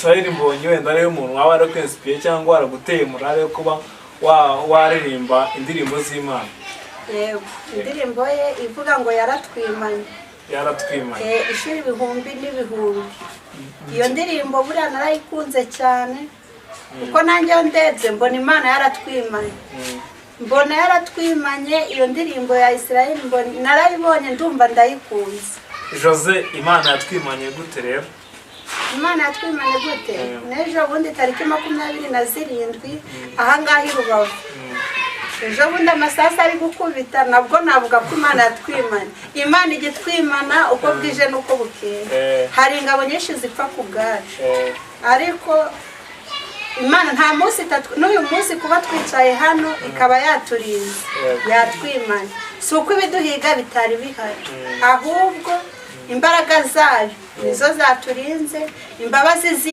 Israel Mbonyi wenda ari umuntu waba ari kwinspire cyangwa waraguteye morale yo kuba waririmba indirimbo z'Imana. Yego, indirimbo ye ivuga ngo yaratwimanye. Ishuri ibihumbi n'ibihumbi. Iyo ndirimbo buriya narayikunze cyane kuko nanjye ndetse mbona Imana yaratwimanye. Mbona yaratwimanye iyo ndirimbo ya Israel Mbonyi narayibonye ndumva ndayikunze. Jose, Imana yatwimanye gute rero? Imana yatwimanye gute? N'ejo bundi tariki 27 aha ngaha i Rubavu. Ejo bundi amasasa ari gukubita nabwo navuga ko Imana yatwimanye. Imana igitwimana uko bwije nuko bukeye. Hari ingabo nyinshi zipfa ku bwacu. Ariko Imana nta munsi n'uyu munsi kuba twicaye hano ikaba yaturinze yatwimanye. Si uko ibiduhiga bitari bihari, ahubwo imbaraga zayo nizo zaturinze, imbabazi